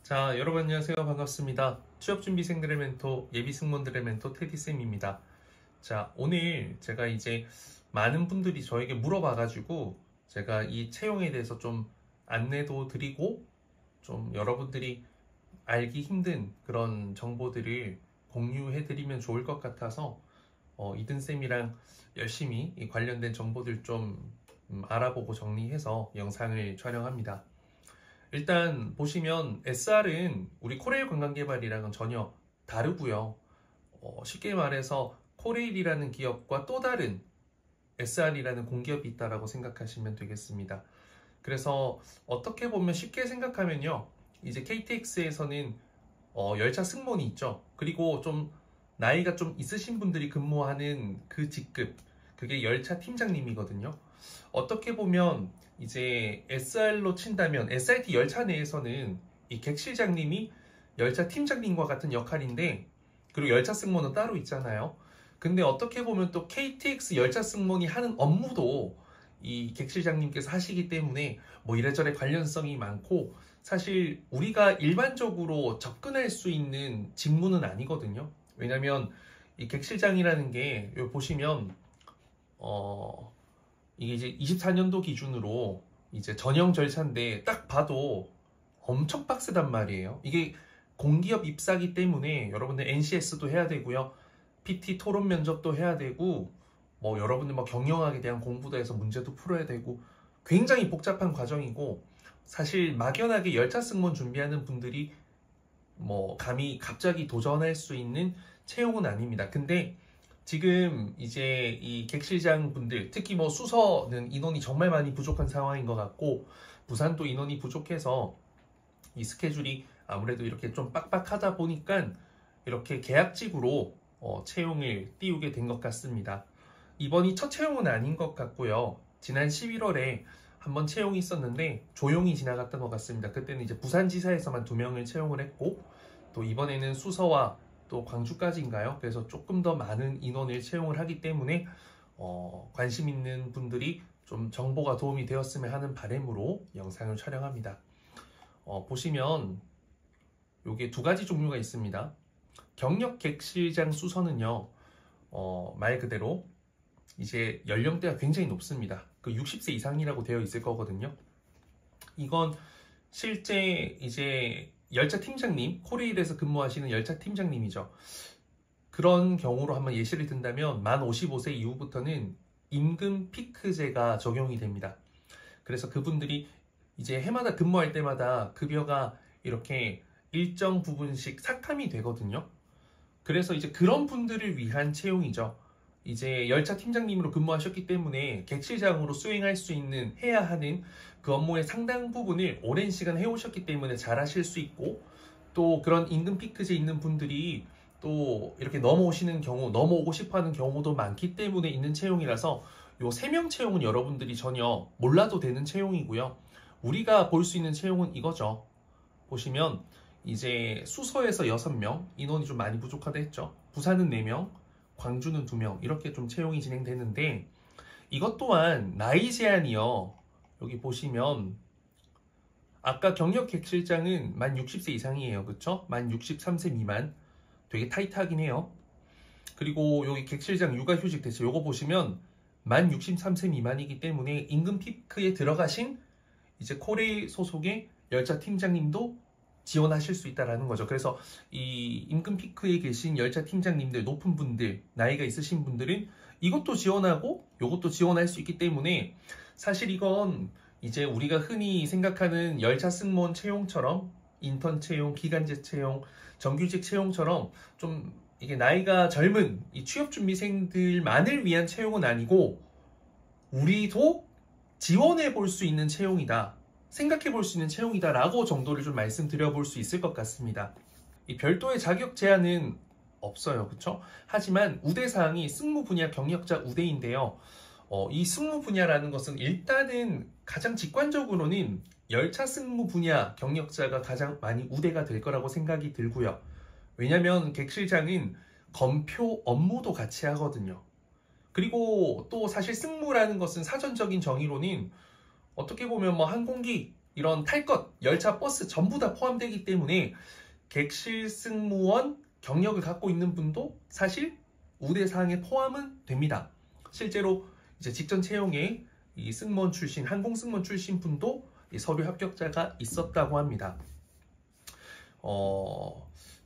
자, 여러분 안녕하세요. 반갑습니다. 취업준비생들의 멘토, 예비승무원들의 멘토 테디쌤입니다. 자, 오늘 제가 이제 많은 분들이 저에게 물어봐가지고 제가 이 채용에 대해서 좀 안내도 드리고 좀 여러분들이 알기 힘든 그런 정보들을 공유해드리면 좋을 것 같아서 이든쌤이랑 열심히 이 관련된 정보들 좀 알아보고 정리해서 영상을 촬영합니다. 일단 보시면 SR은 우리 코레일 관광개발이랑은 전혀 다르고요. 쉽게 말해서 코레일이라는 기업과 또 다른 SR이라는 공기업이 있다라고 생각하시면 되겠습니다. 그래서 어떻게 보면 쉽게 생각하면요. 이제 KTX에서는 열차 승무원이 있죠. 그리고 좀 나이가 좀 있으신 분들이 근무하는 그 직급, 그게 열차 팀장님이거든요. 어떻게 보면 이제 SR로 친다면 SRT 열차 내에서는 이 객실장님이 열차 팀장님과 같은 역할인데, 그리고 열차 승무원은 따로 있잖아요. 근데 어떻게 보면 또 KTX 열차 승무원이 하는 업무도 이 객실장님께서 하시기 때문에 뭐 이래저래 관련성이 많고, 사실 우리가 일반적으로 접근할 수 있는 직무는 아니거든요. 왜냐면 이 객실장이라는 게 여기 보시면 이게 이제 24년도 기준으로 이제 전형 절차인데 딱 봐도 엄청 빡세단 말이에요. 이게 공기업 입사기 때문에 여러분들 NCS도 해야 되고요. PT 토론 면접도 해야 되고, 뭐 여러분들 뭐 경영학에 대한 공부도 해서 문제도 풀어야 되고, 굉장히 복잡한 과정이고, 사실 막연하게 열차 승무원 준비하는 분들이 뭐 감히 갑자기 도전할 수 있는 채용은 아닙니다. 근데 지금 이제 이 객실장 분들, 특히 뭐 수서는 인원이 정말 많이 부족한 상황인 것 같고, 부산도 인원이 부족해서 이 스케줄이 아무래도 이렇게 좀 빡빡하다 보니까 이렇게 계약직으로 채용을 띄우게 된 것 같습니다. 이번이 첫 채용은 아닌 것 같고요. 지난 11월에 한번 채용이 있었는데 조용히 지나갔던 것 같습니다. 그때는 이제 부산지사에서만 2명을 채용을 했고, 또 이번에는 수서와 또 광주까지인가요? 그래서 조금 더 많은 인원을 채용을 하기 때문에 관심 있는 분들이 좀 정보가 도움이 되었으면 하는 바람으로 영상을 촬영합니다. 보시면 요게 2가지 종류가 있습니다. 경력 객실장 수서는요, 말 그대로 이제 연령대가 굉장히 높습니다. 그 60세 이상이라고 되어 있을 거거든요. 이건 실제 이제 열차 팀장님, 코레일에서 근무하시는 열차 팀장님이죠. 그런 경우로 한번 예시를 든다면 만 55세 이후부터는 임금 피크제가 적용이 됩니다. 그래서 그분들이 이제 해마다 근무할 때마다 급여가 이렇게 일정 부분씩 삭감이 되거든요. 그래서 이제 그런 분들을 위한 채용이죠. 이제 열차 팀장님으로 근무하셨기 때문에 객실장으로 수행할 수 있는, 해야 하는 그 업무의 상당 부분을 오랜 시간 해오셨기 때문에 잘 하실 수 있고, 또 그런 임금 피크제 있는 분들이 또 이렇게 넘어오시는 경우, 넘어오고 싶어 하는 경우도 많기 때문에 있는 채용이라서 요 3명 채용은 여러분들이 전혀 몰라도 되는 채용이고요. 우리가 볼 수 있는 채용은 이거죠. 보시면 이제 수서에서 6명, 인원이 좀 많이 부족하다 했죠. 부산은 4명, 광주는 2명, 이렇게 좀 채용이 진행되는데, 이것 또한 나이 제한이요. 여기 보시면 아까 경력 객실장은 만 60세 이상이에요. 그쵸? 만 63세 미만. 되게 타이트하긴 해요. 그리고 여기 객실장 육아휴직 대체 요거 보시면 만 63세 미만이기 때문에 임금 피크에 들어가신 이제 코레일 소속의 열차 팀장님도 지원하실 수 있다는 거죠. 그래서 이 임금 피크에 계신 열차 팀장님들, 높은 분들, 나이가 있으신 분들은 이것도 지원하고 이것도 지원할 수 있기 때문에, 사실 이건 이제 우리가 흔히 생각하는 열차 승무원 채용처럼 인턴 채용, 기간제 채용, 정규직 채용처럼 좀 이게 나이가 젊은 이 취업준비생들만을 위한 채용은 아니고, 우리도 지원해 볼 수 있는 채용이다, 생각해 볼 수 있는 채용이다 라고 정도를 좀 말씀드려 볼 수 있을 것 같습니다. 이 별도의 자격 제한은 없어요. 그쵸? 하지만 우대사항이 승무 분야 경력자 우대인데요. 이 승무 분야라는 것은 일단은 가장 직관적으로는 열차 승무 분야 경력자가 가장 많이 우대가 될 거라고 생각이 들고요. 왜냐면 객실장은 검표 업무도 같이 하거든요. 그리고 또 사실 승무라는 것은 사전적인 정의로는 어떻게 보면 뭐 항공기 이런 탈 것, 열차, 버스 전부 다 포함되기 때문에 객실 승무원 경력을 갖고 있는 분도 사실 우대사항에 포함은 됩니다. 실제로 이제 직전 채용에 이 승무원 출신, 항공 승무원 출신 분도 이 서류 합격자가 있었다고 합니다.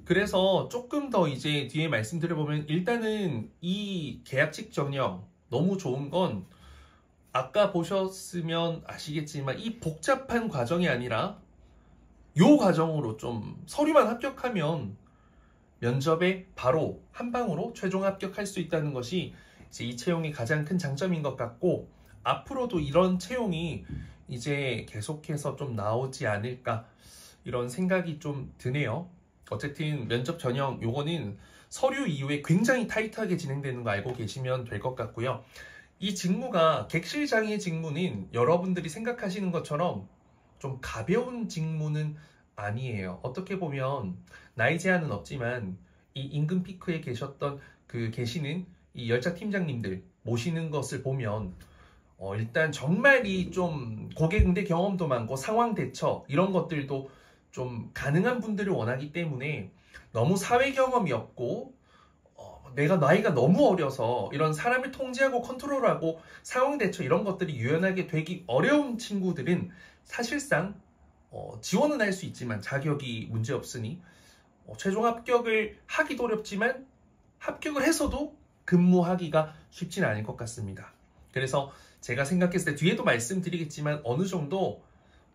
그래서 조금 더 이제 뒤에 말씀드려보면 일단은 이 계약직 전형 너무 좋은 건 아까 보셨으면 아시겠지만 이 복잡한 과정이 아니라 요 과정으로 좀 서류만 합격하면 면접에 바로 한 방으로 최종 합격할 수 있다는 것이 이제 이 채용의 가장 큰 장점인 것 같고 앞으로도 이런 채용이 이제 계속해서 좀 나오지 않을까 이런 생각이 좀 드네요. 어쨌든 면접 전형 요거는 서류 이후에 굉장히 타이트하게 진행되는 거 알고 계시면 될 것 같고요. 이 직무가 객실장의 직무는 여러분들이 생각하시는 것처럼 좀 가벼운 직무는 아니에요. 어떻게 보면 나이 제한은 없지만 이 임금 피크에 계셨던 계시는 이 열차 팀장님들 모시는 것을 보면 일단 정말 이 좀 고객 응대 경험도 많고 상황 대처 이런 것들도 좀 가능한 분들을 원하기 때문에 너무 사회 경험이 없고 내가 나이가 너무 어려서 이런 사람을 통제하고 컨트롤하고 상황 대처 이런 것들이 유연하게 되기 어려운 친구들은 사실상 지원은 할 수 있지만 자격이 문제 없으니 최종 합격을 하기도 어렵지만 합격을 해서도 근무하기가 쉽지는 않을 것 같습니다. 그래서 제가 생각했을 때 뒤에도 말씀드리겠지만 어느 정도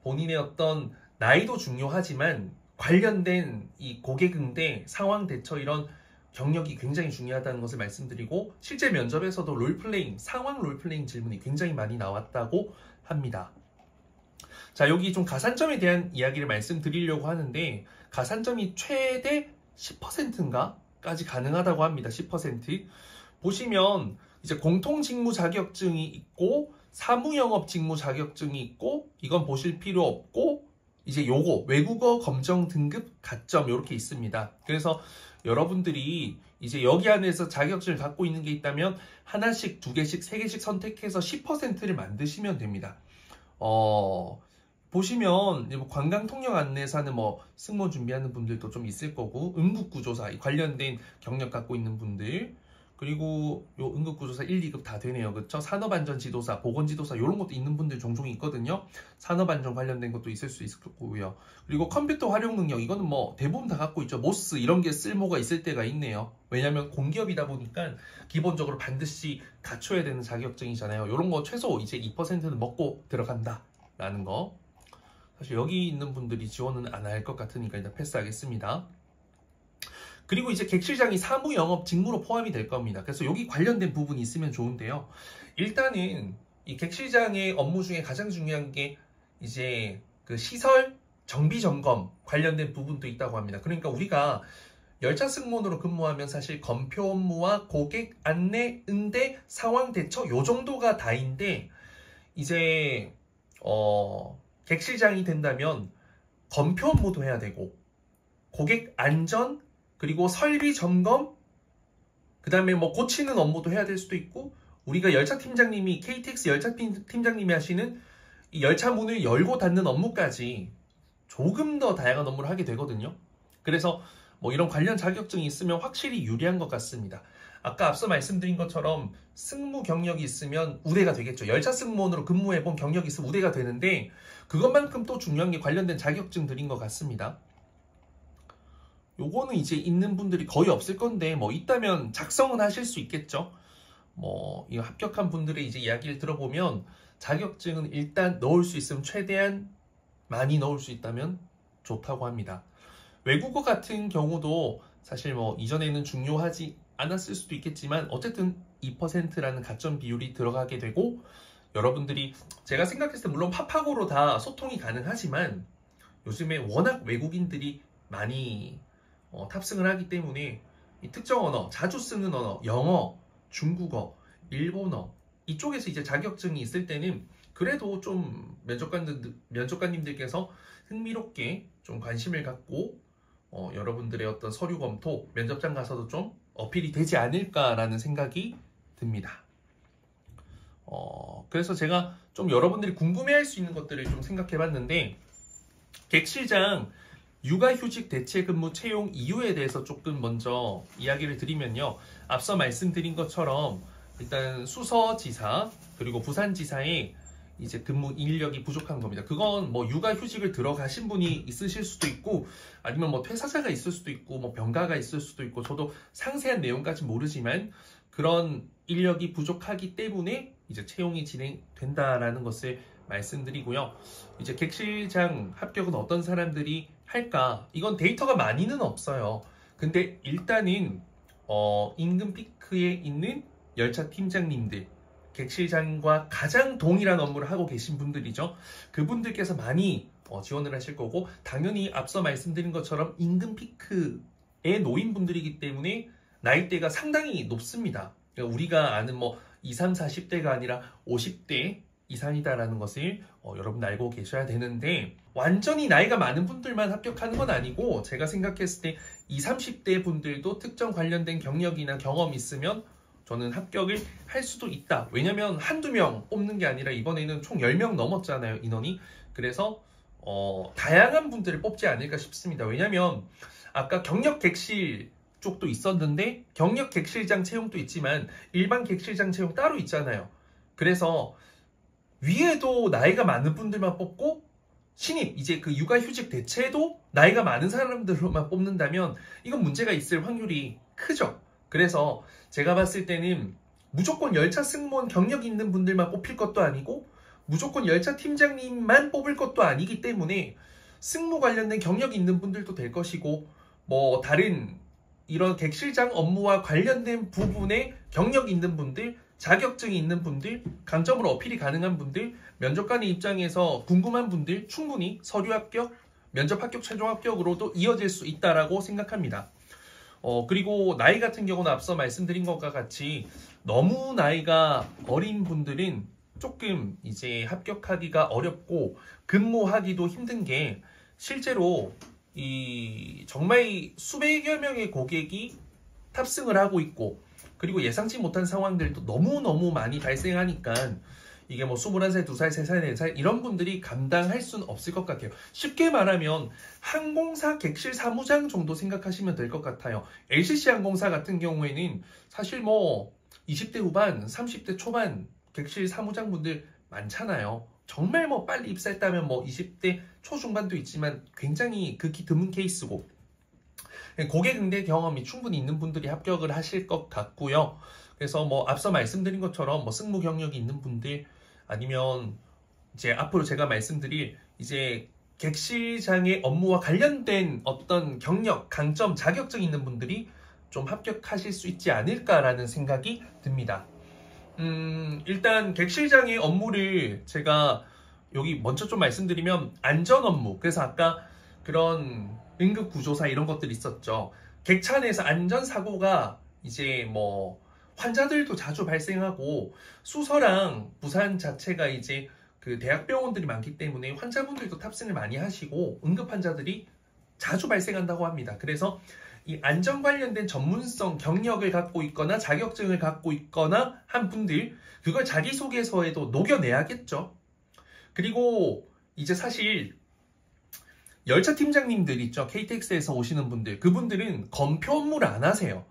본인의 어떤 나이도 중요하지만 관련된 이 고객 응대, 상황 대처 이런 경력이 굉장히 중요하다는 것을 말씀드리고 실제 면접에서도 롤플레잉, 상황 롤플레잉 질문이 굉장히 많이 나왔다고 합니다. 자, 여기 좀 가산점에 대한 이야기를 말씀드리려고 하는데 가산점이 최대 10%인가까지 가능하다고 합니다. 10%. 보시면 이제 공통직무 자격증이 있고 사무영업 직무 자격증이 있고 이건 보실 필요 없고 이제 요거 외국어 검정 등급 가점 이렇게 있습니다. 그래서 여러분들이 이제 여기 안에서 자격증을 갖고 있는 게 있다면 하나씩, 두 개씩, 세 개씩 선택해서 10%를 만드시면 됩니다. 보시면 뭐 관광통역 안내사는 뭐 승무원 준비하는 분들도 좀 있을 거고 응급구조사 관련된 경력 갖고 있는 분들 그리고 요 응급구조사 1, 2급 다 되네요. 그쵸? 산업안전지도사, 보건지도사 이런 것도 있는 분들 종종 있거든요. 산업안전 관련된 것도 있을 수 있을 거고요. 그리고 컴퓨터 활용 능력 이거는 뭐 대부분 다 갖고 있죠. 모스 이런 게 쓸모가 있을 때가 있네요. 왜냐하면 공기업이다 보니까 기본적으로 반드시 갖춰야 되는 자격증이잖아요. 이런 거 최소 이제 2%는 먹고 들어간다라는 거. 사실 여기 있는 분들이 지원은 안 할 것 같으니까 일단 패스하겠습니다. 그리고 이제 객실장이 사무 영업 직무로 포함이 될 겁니다. 그래서 여기 관련된 부분이 있으면 좋은데요. 일단은 이 객실장의 업무 중에 가장 중요한 게 이제 그 시설 정비 점검 관련된 부분도 있다고 합니다. 그러니까 우리가 열차 승무원으로 근무하면 사실 검표 업무와 고객 안내, 응대, 상황 대처 요 정도가 다인데 이제 객실장이 된다면 검표 업무도 해야 되고 고객 안전 그리고 설비 점검 그 다음에 뭐 고치는 업무도 해야 될 수도 있고 우리가 열차 팀장님이 KTX 열차 팀장님이 하시는 이 열차 문을 열고 닫는 업무까지 조금 더 다양한 업무를 하게 되거든요. 그래서 뭐 이런 관련 자격증이 있으면 확실히 유리한 것 같습니다. 아까 앞서 말씀드린 것처럼 승무 경력이 있으면 우대가 되겠죠. 열차 승무원으로 근무해본 경력이 있으면 우대가 되는데 그것만큼 또 중요한 게 관련된 자격증들인 것 같습니다. 요거는 이제 있는 분들이 거의 없을 건데 뭐 있다면 작성은 하실 수 있겠죠. 뭐 이 합격한 분들의 이제 이야기를 들어보면 자격증은 일단 넣을 수 있으면 최대한 많이 넣을 수 있다면 좋다고 합니다. 외국어 같은 경우도 사실 뭐 이전에는 중요하지 않았을 수도 있겠지만 어쨌든 2%라는 가점 비율이 들어가게 되고 여러분들이 제가 생각했을 때 물론 파파고로 다 소통이 가능하지만 요즘에 워낙 외국인들이 많이 탑승을 하기 때문에 이 특정 언어, 자주 쓰는 언어, 영어, 중국어, 일본어 이쪽에서 이제 자격증이 있을 때는 그래도 좀 면접관님들께서 흥미롭게 좀 관심을 갖고 여러분들의 어떤 서류 검토, 면접장 가서도 좀 어필이 되지 않을까라는 생각이 듭니다. 그래서 제가 좀 여러분들이 궁금해할 수 있는 것들을 좀 생각해봤는데 객실장 육아휴직 대체근무 채용 이유에 대해서 조금 먼저 이야기를 드리면요. 앞서 말씀드린 것처럼 일단 수서지사 그리고 부산지사의 이제 근무 인력이 부족한 겁니다. 그건 뭐 육아휴직을 들어가신 분이 있으실 수도 있고 아니면 뭐 퇴사자가 있을 수도 있고 뭐 병가가 있을 수도 있고 저도 상세한 내용까지 모르지만 그런 인력이 부족하기 때문에 이제 채용이 진행된다라는 것을 말씀드리고요. 이제 객실장 합격은 어떤 사람들이 할까? 이건 데이터가 많이는 없어요. 근데 일단은 임금 피크에 있는 열차 팀장님들, 객실장과 가장 동일한 업무를 하고 계신 분들이죠. 그분들께서 많이 지원을 하실 거고 당연히 앞서 말씀드린 것처럼 임금 피크에 놓인 분들이기 때문에 나이대가 상당히 높습니다. 그러니까 우리가 아는 뭐 20, 30, 40대가 아니라 50대 이상이다라는 것을 여러분 알고 계셔야 되는데 완전히 나이가 많은 분들만 합격하는 건 아니고 제가 생각했을 때 20, 30대 분들도 특정 관련된 경력이나 경험이 있으면 저는 합격을 할 수도 있다. 왜냐면 한두 명 뽑는 게 아니라 이번에는 총 10명 넘었잖아요, 인원이. 그래서 다양한 분들을 뽑지 않을까 싶습니다. 왜냐면 아까 경력 객실 쪽도 있었는데 경력 객실장 채용도 있지만 일반 객실장 채용 따로 있잖아요. 그래서 위에도 나이가 많은 분들만 뽑고 신입, 이제 그 육아휴직 대체도 나이가 많은 사람들로만 뽑는다면 이건 문제가 있을 확률이 크죠. 그래서 제가 봤을 때는 무조건 열차 승무원 경력 있는 분들만 뽑힐 것도 아니고 무조건 열차 팀장님만 뽑을 것도 아니기 때문에 승무 관련된 경력 있는 분들도 될 것이고 뭐 다른 이런 객실장 업무와 관련된 부분에 경력 있는 분들, 자격증이 있는 분들, 강점으로 어필이 가능한 분들, 면접관의 입장에서 궁금한 분들 충분히 서류 합격, 면접 합격, 최종 합격으로도 이어질 수 있다라고 생각합니다. 그리고 나이 같은 경우는 앞서 말씀드린 것과 같이 너무 나이가 어린 분들은 조금 이제 합격하기가 어렵고 근무하기도 힘든 게 실제로 정말 수백여 명의 고객이 탑승을 하고 있고 그리고 예상치 못한 상황들도 너무너무 많이 발생하니까 이게 뭐 21살, 2살, 3살, 4살 이런 분들이 감당할 수는 없을 것 같아요. 쉽게 말하면 항공사 객실 사무장 정도 생각하시면 될 것 같아요. LCC 항공사 같은 경우에는 사실 뭐 20대 후반, 30대 초반 객실 사무장분들 많잖아요. 정말 뭐 빨리 입사했다면 뭐 20대 초중반도 있지만 굉장히 극히 드문 케이스고 고객 응대 경험이 충분히 있는 분들이 합격을 하실 것 같고요. 그래서 뭐 앞서 말씀드린 것처럼 뭐 승무 경력이 있는 분들 아니면 이제 앞으로 제가 말씀드릴 이제 객실장의 업무와 관련된 어떤 경력, 강점, 자격증 있는 분들이 좀 합격하실 수 있지 않을까라는 생각이 듭니다. 일단 객실장의 업무를 제가 여기 먼저 좀 말씀드리면 안전 업무. 그래서 아까 그런 응급구조사 이런 것들이 있었죠. 객차 내에서 안전사고가 이제 뭐 환자들도 자주 발생하고 수서랑 부산 자체가 이제 그 대학병원들이 많기 때문에 환자분들도 탑승을 많이 하시고 응급 환자들이 자주 발생한다고 합니다. 그래서 이 안전 관련된 전문성 경력을 갖고 있거나 자격증을 갖고 있거나 한 분들 그걸 자기소개서에도 녹여내야겠죠. 그리고 이제 사실 열차 팀장님들 있죠. KTX에서 오시는 분들 그분들은 검표 업무를 안 하세요.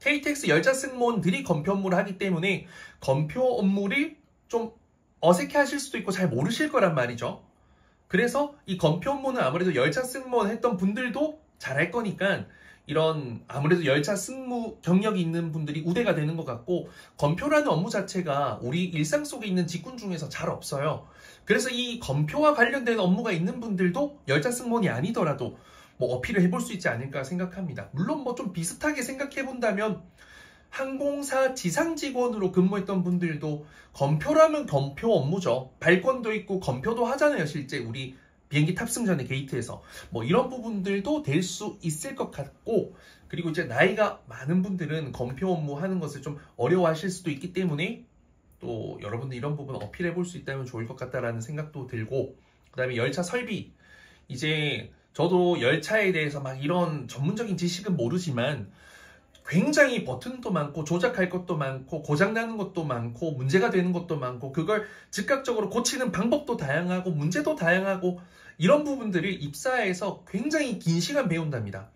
KTX 열차 승무원들이 검표 업무를 하기 때문에 검표 업무를 좀 어색해 하실 수도 있고 잘 모르실 거란 말이죠. 그래서 이 검표 업무는 아무래도 열차 승무원 했던 분들도 잘할 거니까 이런 아무래도 열차 승무 경력이 있는 분들이 우대가 되는 것 같고 검표라는 업무 자체가 우리 일상 속에 있는 직군 중에서 잘 없어요. 그래서 이 검표와 관련된 업무가 있는 분들도 열차 승무원이 아니더라도 뭐 어필을 해볼 수 있지 않을까 생각합니다. 물론 뭐 좀 비슷하게 생각해 본다면 항공사 지상 직원으로 근무했던 분들도 검표라면 검표 업무죠. 발권도 있고 검표도 하잖아요. 실제 우리 비행기 탑승 전에 게이트에서 뭐 이런 부분들도 될 수 있을 것 같고 그리고 이제 나이가 많은 분들은 검표 업무 하는 것을 좀 어려워하실 수도 있기 때문에 또 여러분들 이런 부분 어필해 볼 수 있다면 좋을 것 같다라는 생각도 들고 그 다음에 열차 설비 이제 저도 열차에 대해서 막 이런 전문적인 지식은 모르지만 굉장히 버튼도 많고 조작할 것도 많고 고장나는 것도 많고 문제가 되는 것도 많고 그걸 즉각적으로 고치는 방법도 다양하고 문제도 다양하고 이런 부분들을 입사에서 굉장히 긴 시간 배운답니다.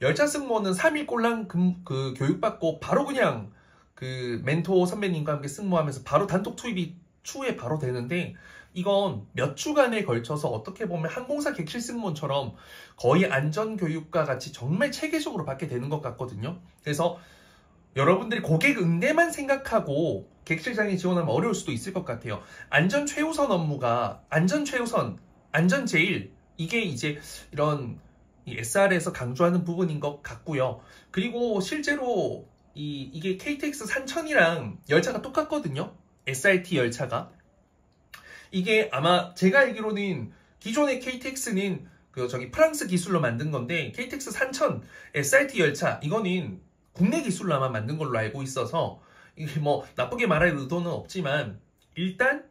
열차 승무원은 3일 꼴랑 그 교육받고 바로 그냥 그 멘토 선배님과 함께 승무하면서 바로 단독 투입이 추후에 바로 되는데, 이건 몇 주간에 걸쳐서 어떻게 보면 항공사 객실 승무원처럼 거의 안전교육과 같이 정말 체계적으로 받게 되는 것 같거든요. 그래서 여러분들이 고객 응대만 생각하고 객실장에 지원하면 어려울 수도 있을 것 같아요. 안전 최우선 업무가 안전 최우선, 안전 제일, 이게 이제 이런 이 SR에서 강조하는 부분인 것 같고요. 그리고 실제로 이게 KTX 산천이랑 열차가 똑같거든요. SRT 열차가. 이게 아마 제가 알기로는 기존의 KTX는 프랑스 기술로 만든 건데, KTX 산천 SRT 열차 이거는 국내 기술로 아마 만든 걸로 알고 있어서, 이게 뭐 나쁘게 말할 의도는 없지만 일단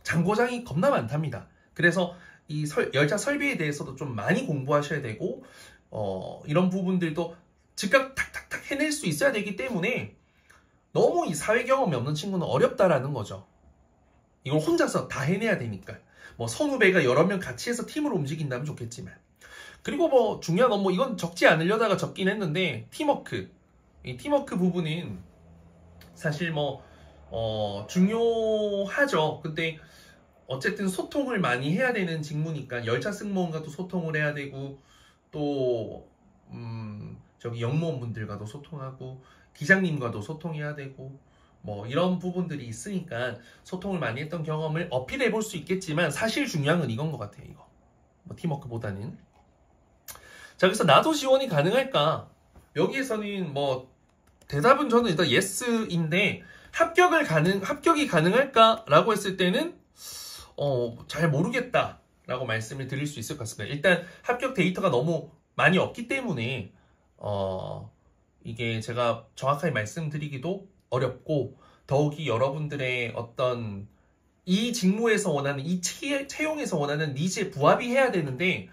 장고장이 겁나 많답니다. 그래서 이 열차 설비에 대해서도 좀 많이 공부하셔야 되고, 이런 부분들도 즉각 탁탁탁 해낼 수 있어야 되기 때문에 너무 이 사회 경험이 없는 친구는 어렵다라는 거죠. 이걸 혼자서 다 해내야 되니까. 뭐 선후배가 여러 명 같이 해서 팀으로 움직인다면 좋겠지만. 그리고 뭐 중요한 업무, 이건 적지 않으려다가 적긴 했는데, 팀워크. 이 팀워크 부분은 사실 뭐 중요하죠. 근데 어쨌든 소통을 많이 해야 되는 직무니까 열차 승무원과도 소통을 해야 되고, 또 영무원분들과도 소통하고, 기장님과도 소통해야 되고, 뭐 이런 부분들이 있으니까 소통을 많이 했던 경험을 어필해 볼 수 있겠지만, 사실 중요한 건 이건 것 같아요. 이거 뭐 팀워크보다는. 자, 그래서 나도 지원이 가능할까? 여기에서는 뭐 대답은 저는 일단 예스인데, 합격이 가능할까라고 했을 때는 잘 모르겠다라고 말씀을 드릴 수 있을 것 같습니다. 일단 합격 데이터가 너무 많이 없기 때문에 이게 제가 정확하게 말씀드리기도 어렵고, 더욱이 여러분들의 어떤 이 직무에서 원하는, 이 채용에서 원하는 니즈에 부합이 해야 되는데,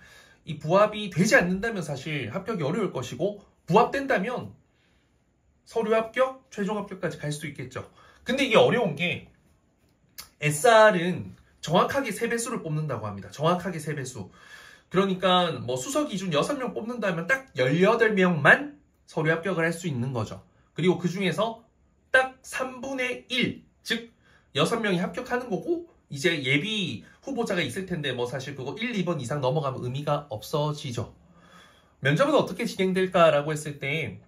이 부합이 되지 않는다면 사실 합격이 어려울 것이고, 부합된다면 서류 합격, 최종 합격까지 갈 수 있겠죠. 근데 이게 어려운 게, SR은 정확하게 3배수를 뽑는다고 합니다. 정확하게 3배수. 그러니까 뭐 수석 기준 6명 뽑는다면 딱 18명만 서류 합격을 할 수 있는 거죠. 그리고 그 중에서 딱 3분의 1, 즉 6명이 합격하는 거고, 이제 예비 후보자가 있을 텐데 뭐 사실 그거 1, 2번 이상 넘어가면 의미가 없어지죠. 면접은 어떻게 진행될까라고 했을 때,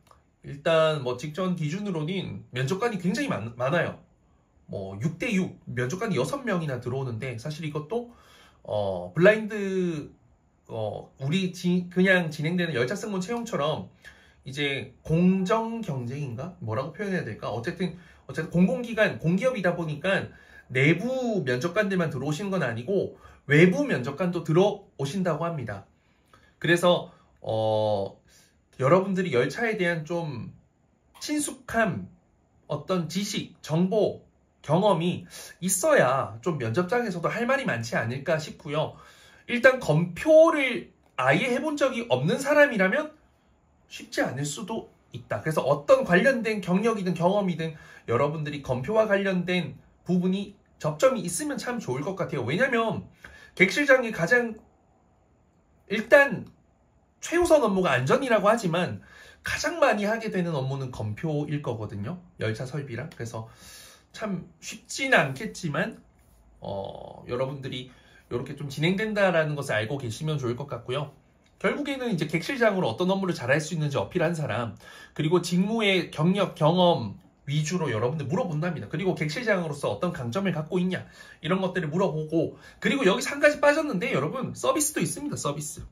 일단 뭐 직전 기준으로는 면접관이 굉장히 많아요. 뭐 6대6 면접관이 6명이나 들어오는데, 사실 이것도 블라인드 그냥 진행되는 열차 승무원 채용처럼 이제 공정 경쟁인가? 뭐라고 표현해야 될까? 어쨌든 공공기관, 공기업이다 보니까 내부 면접관들만 들어오시는 건 아니고 외부 면접관도 들어오신다고 합니다. 그래서 여러분들이 열차에 대한 좀 친숙함, 어떤 지식, 정보, 경험이 있어야 좀 면접장에서도 할 말이 많지 않을까 싶고요. 일단 검표를 아예 해본 적이 없는 사람이라면 쉽지 않을 수도 있다. 그래서 어떤 관련된 경력이든 경험이든 여러분들이 검표와 관련된 부분이 접점이 있으면 참 좋을 것 같아요. 왜냐면 객실장이 가장, 일단 최우선 업무가 안전이라고 하지만 가장 많이 하게 되는 업무는 검표일 거거든요. 열차 설비랑. 그래서 참 쉽지는 않겠지만 여러분들이 이렇게 좀 진행된다라는 것을 알고 계시면 좋을 것 같고요. 결국에는 이제 객실장으로 어떤 업무를 잘할 수 있는지 어필한 사람, 그리고 직무의 경력, 경험 위주로 여러분들 물어본답니다. 그리고 객실장으로서 어떤 강점을 갖고 있냐, 이런 것들을 물어보고, 그리고 여기서 한 가지 빠졌는데 여러분, 서비스도 있습니다. 서비스.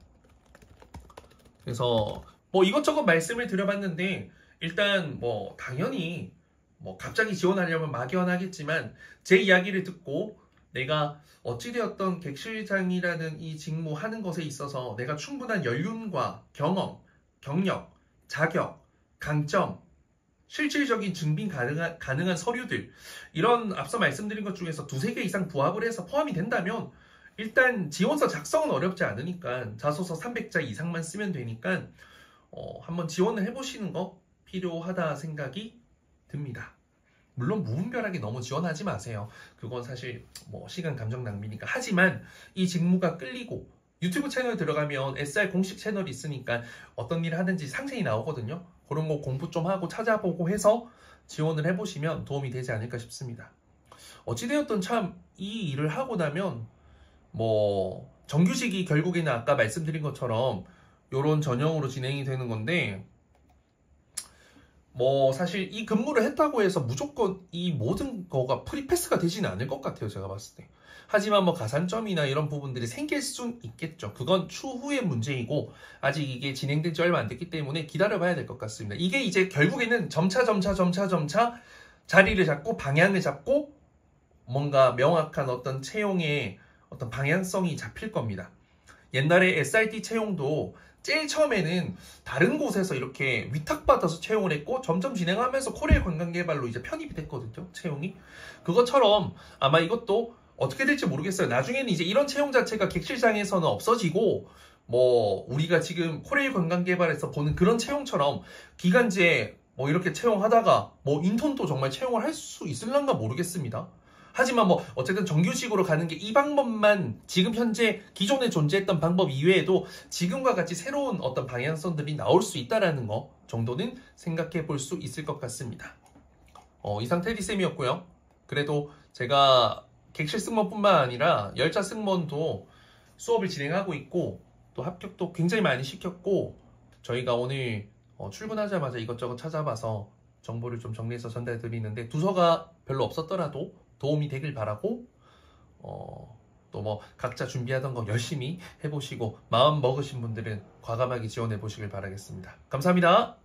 그래서 뭐 이것저것 말씀을 드려봤는데, 일단 뭐 당연히 뭐 갑자기 지원하려면 막연하겠지만, 제 이야기를 듣고 내가 어찌되었던 객실장이라는 이 직무 하는 것에 있어서 내가 충분한 연륜과 경험, 경력, 자격, 강점, 실질적인 증빙 가능한 서류들, 이런 앞서 말씀드린 것 중에서 2-3개 이상 부합을 해서 포함이 된다면 일단 지원서 작성은 어렵지 않으니까 자소서 300자 이상만 쓰면 되니까 한번 지원을 해보시는 거 필요하다 생각이 듭니다. 물론 무분별하게 너무 지원하지 마세요. 그건 사실 뭐 시간 감정 낭비니까. 하지만 이 직무가 끌리고 유튜브 채널 들어가면 SR 공식 채널이 있으니까 어떤 일을 하는지 상세히 나오거든요. 그런 거 공부 좀 하고 찾아보고 해서 지원을 해보시면 도움이 되지 않을까 싶습니다. 어찌되었든 참 이 일을 하고 나면 뭐 정규직이 결국에는 아까 말씀드린 것처럼 요런 전형으로 진행이 되는 건데, 뭐 사실 이 근무를 했다고 해서 무조건 이 모든 거가 프리패스가 되지는 않을 것 같아요, 제가 봤을 때. 하지만 뭐 가산점이나 이런 부분들이 생길 순 있겠죠. 그건 추후의 문제이고 아직 이게 진행된 지 얼마 안 됐기 때문에 기다려봐야 될 것 같습니다. 이게 이제 결국에는 점차 자리를 잡고 방향을 잡고 뭔가 명확한 어떤 채용의 어떤 방향성이 잡힐 겁니다. 옛날에 SRT 채용도 제일 처음에는 다른 곳에서 이렇게 위탁받아서 채용을 했고 점점 진행하면서 코레일 관광개발로 이제 편입이 됐거든요, 채용이. 그것처럼 아마 이것도 어떻게 될지 모르겠어요. 나중에는 이제 이런 채용 자체가 객실장에서는 없어지고, 뭐 우리가 지금 코레일 관광개발에서 보는 그런 채용처럼 기간제 뭐 이렇게 채용하다가 뭐 인턴도 정말 채용을 할 수 있을란가 모르겠습니다. 하지만 뭐 어쨌든 정규직으로 가는 게 이 방법만, 지금 현재 기존에 존재했던 방법 이외에도 지금과 같이 새로운 어떤 방향성들이 나올 수 있다라는 거 정도는 생각해 볼 수 있을 것 같습니다. 이상 테디쌤이었고요. 그래도 제가 객실 승무원뿐만 아니라 열차 승무원도 수업을 진행하고 있고 또 합격도 굉장히 많이 시켰고, 저희가 오늘 출근하자마자 이것저것 찾아봐서 정보를 좀 정리해서 전달해 드리는데 두서가 별로 없었더라도 도움이 되길 바라고, 또 뭐 각자 준비하던 거 열심히 해보시고 마음 먹으신 분들은 과감하게 지원해 보시길 바라겠습니다. 감사합니다.